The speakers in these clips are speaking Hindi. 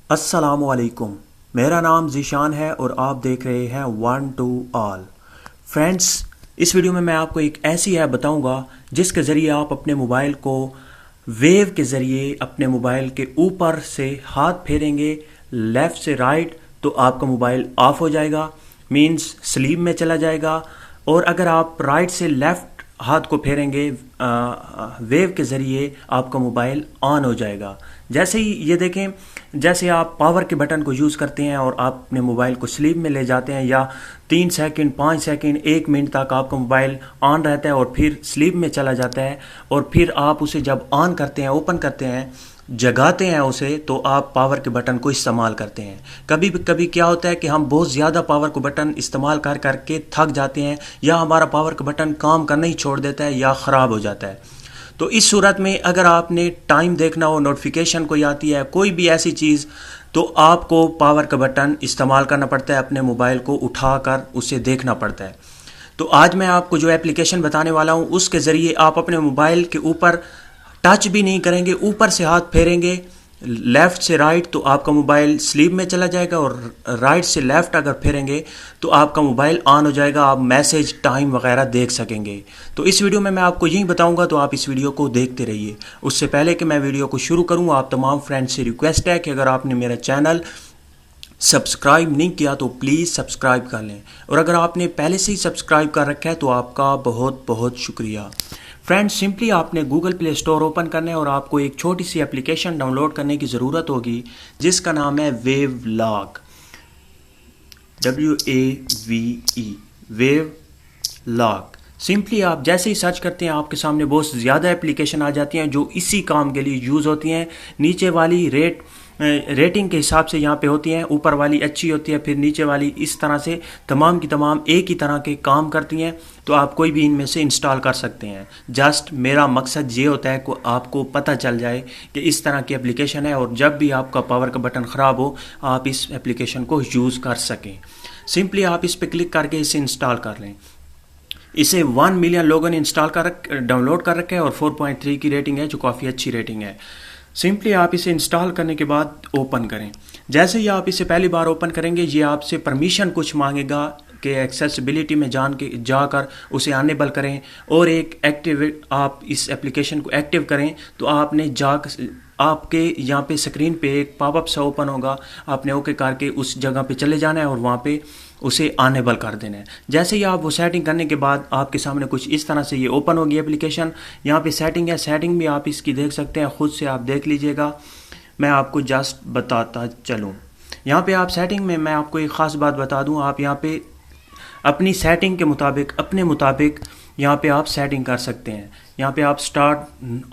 अस्सलामुअलैकुम। मेरा नाम ज़ीशान है और आप देख रहे हैं वन टू ऑल। फ्रेंड्स, इस वीडियो में मैं आपको एक ऐसी ऐप बताऊंगा जिसके ज़रिए आप अपने मोबाइल को वेव के ज़रिए अपने मोबाइल के ऊपर से हाथ फेरेंगे लेफ़्ट से राइट तो आपका मोबाइल ऑफ हो जाएगा, मीन्स स्लीप में चला जाएगा। और अगर आप राइट से लेफ़्ट हाथ को फेरेंगे वेव के ज़रिए आपका मोबाइल ऑन हो जाएगा। जैसे ही ये देखें, जैसे आप पावर के बटन को यूज़ करते हैं और आप अपने मोबाइल को स्लीप में ले जाते हैं या 3 सेकंड 5 सेकंड 1 मिनट तक आपका मोबाइल ऑन रहता है और फिर स्लीप में चला जाता है, और फिर आप उसे जब ऑन करते हैं, ओपन करते हैं, जगाते हैं उसे, तो आप पावर के बटन को इस्तेमाल करते हैं। कभी कभी क्या होता है कि हम बहुत ज़्यादा पावर को बटन इस्तेमाल कर करके थक जाते हैं या हमारा पावर का बटन काम करना ही छोड़ देता है या ख़राब हो जाता है। तो इस सूरत में अगर आपने टाइम देखना हो, नोटिफिकेशन कोई आती है, कोई भी ऐसी चीज़, तो आपको पावर का बटन इस्तेमाल करना पड़ता है, अपने मोबाइल को उठाकर उसे देखना पड़ता है। तो आज मैं आपको जो एप्लीकेशन बताने वाला हूँ उसके ज़रिए आप अपने मोबाइल के ऊपर टच भी नहीं करेंगे, ऊपर से हाथ फेरेंगे लेफ़्ट से राइट तो आपका मोबाइल स्लीप में चला जाएगा, और राइट से लेफ़्ट अगर फेरेंगे तो आपका मोबाइल ऑन हो जाएगा, आप मैसेज टाइम वगैरह देख सकेंगे। तो इस वीडियो में मैं आपको यही बताऊंगा, तो आप इस वीडियो को देखते रहिए। उससे पहले कि मैं वीडियो को शुरू करूं, आप तमाम फ्रेंड्स से रिक्वेस्ट है कि अगर आपने मेरा चैनल सब्सक्राइब नहीं किया तो प्लीज़ सब्सक्राइब कर लें, और अगर आपने पहले से ही सब्सक्राइब कर रखा है तो आपका बहुत बहुत शुक्रिया। फ्रेंड्स, सिंपली आपने गूगल प्ले स्टोर ओपन करना है और आपको एक छोटी सी एप्लीकेशन डाउनलोड करने की ज़रूरत होगी जिसका नाम है wave log, WAVE, wave log. Simply आप जैसे ही सर्च करते हैं आपके सामने बहुत ज़्यादा एप्लीकेशन आ जाती हैं जो इसी काम के लिए यूज़ होती हैं। नीचे वाली रेटिंग के हिसाब से यहाँ पे होती हैं, ऊपर वाली अच्छी होती है, फिर नीचे वाली इस तरह से तमाम की तमाम एक ही तरह के काम करती हैं। तो आप कोई भी इनमें से इंस्टॉल कर सकते हैं। जस्ट मेरा मकसद ये होता है कि आपको पता चल जाए कि इस तरह की एप्लीकेशन है, और जब भी आपका पावर का बटन ख़राब हो आप इस एप्लीकेशन को यूज़ कर सकें। सिंपली आप इस पर क्लिक करके इसे इंस्टॉल कर लें। इसे 1 मिलियन लोगों ने डाउनलोड कर रखा है और 4.3 की रेटिंग है, जो काफ़ी अच्छी रेटिंग है। सिंपली आप इसे इंस्टॉल करने के बाद ओपन करें। जैसे ही आप इसे पहली बार ओपन करेंगे ये आपसे परमिशन कुछ मांगेगा कि एक्सेसिबिलिटी में जाकर उसे अनेबल करें और एक एक्टिव आप इस एप्लीकेशन को एक्टिव करें। तो आपने आपके यहाँ पे स्क्रीन पे एक पॉपअप सा ओपन होगा, आपने ओके करके उस जगह पे चले जाना है और वहाँ पे उसे अनेबल कर देना है। जैसे ही आप वो सेटिंग करने के बाद आपके सामने कुछ इस तरह से ये ओपन होगी एप्लीकेशन। यहाँ पे सेटिंग है, सेटिंग भी आप इसकी देख सकते हैं, ख़ुद से आप देख लीजिएगा, मैं आपको जस्ट बताता चलूँ। यहाँ पे आप सेटिंग में मैं आपको एक ख़ास बात बता दूँ, आप यहाँ पे अपनी सेटिंग के मुताबिक अपने मुताबिक यहाँ पे आप सेटिंग कर सकते हैं। यहाँ पे आप start,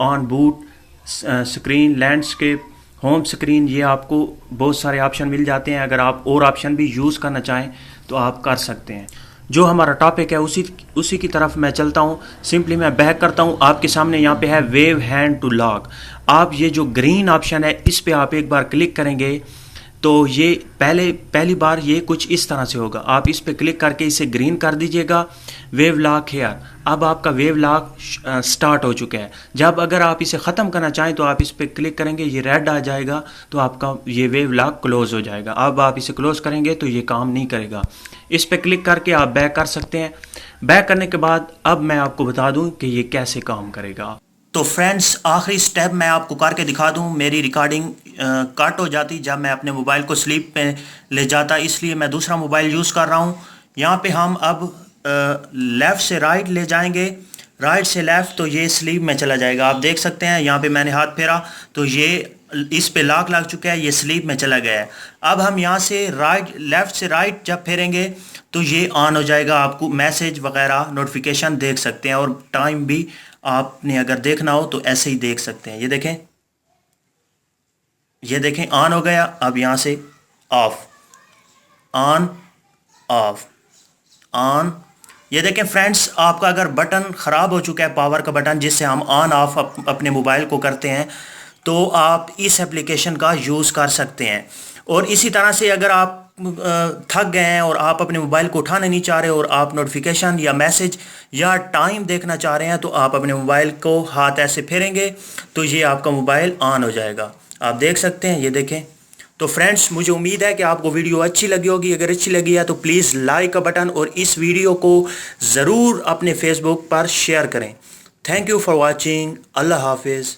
on boot, screen, landscape, home screen, ये आपको बहुत सारे ऑप्शन मिल जाते हैं। अगर आप और ऑप्शन भी यूज़ करना चाहें तो आप कर सकते हैं। जो हमारा टॉपिक है उसी की तरफ मैं चलता हूँ। सिंपली मैं बैक करता हूँ। आपके सामने यहाँ पे है वेव हैंड टू लॉक। आप ये जो ग्रीन ऑप्शन है इस पर आप एक बार क्लिक करेंगे तो ये पहली बार ये कुछ इस तरह से होगा। आप इस पे क्लिक करके इसे ग्रीन कर दीजिएगा, वेव लॉक हेयर। अब आपका वेव लॉक स्टार्ट हो चुका है। जब अगर आप इसे ख़त्म करना चाहें तो आप इस पे क्लिक करेंगे, ये रेड आ जाएगा, तो आपका ये वेव लॉक क्लोज़ हो जाएगा। अब आप इसे क्लोज़ करेंगे तो ये काम नहीं करेगा। इस पे क्लिक करके आप बैक कर सकते हैं। बैक करने के बाद अब मैं आपको बता दूँ कि ये कैसे काम करेगा। तो फ्रेंड्स, आखिरी स्टेप मैं आपको करके दिखा दूं। मेरी रिकॉर्डिंग कट हो जाती जब मैं अपने मोबाइल को स्लीप पे ले जाता, इसलिए मैं दूसरा मोबाइल यूज़ कर रहा हूं। यहाँ पे हम अब लेफ़्ट से राइट ले जाएंगे, राइट से लेफ़्ट तो ये स्लीप में चला जाएगा। आप देख सकते हैं यहाँ पे मैंने हाथ फेरा तो ये इस पे लॉक लग चुका है, ये स्लीप में चला गया है। अब हम यहाँ से लेफ़्ट से राइट जब फेरेंगे तो ये ऑन हो जाएगा। आपको मैसेज वगैरह नोटिफिकेशन देख सकते हैं, और टाइम भी आपने अगर देखना हो तो ऐसे ही देख सकते हैं। ये देखें ऑन हो गया। अब यहाँ से ऑफ, ऑन, ऑफ, ऑन। ये देखें फ्रेंड्स, आपका अगर बटन ख़राब हो चुका है, पावर का बटन जिससे हम ऑन ऑफ अपने मोबाइल को करते हैं, तो आप इस एप्लीकेशन का यूज़ कर सकते हैं। और इसी तरह से अगर आप थक गए हैं और आप अपने मोबाइल को उठाना नहीं चाह रहे और आप नोटिफिकेशन या मैसेज या टाइम देखना चाह रहे हैं, तो आप अपने मोबाइल को हाथ ऐसे फेरेंगे तो ये आपका मोबाइल ऑन हो जाएगा। आप देख सकते हैं, ये देखें। तो फ्रेंड्स, मुझे उम्मीद है कि आपको वीडियो अच्छी लगी होगी। अगर अच्छी लगी है तो प्लीज़ लाइक का बटन और इस वीडियो को ज़रूर अपने फेसबुक पर शेयर करें। Thank you for watching. अल्लाह हाफिज़।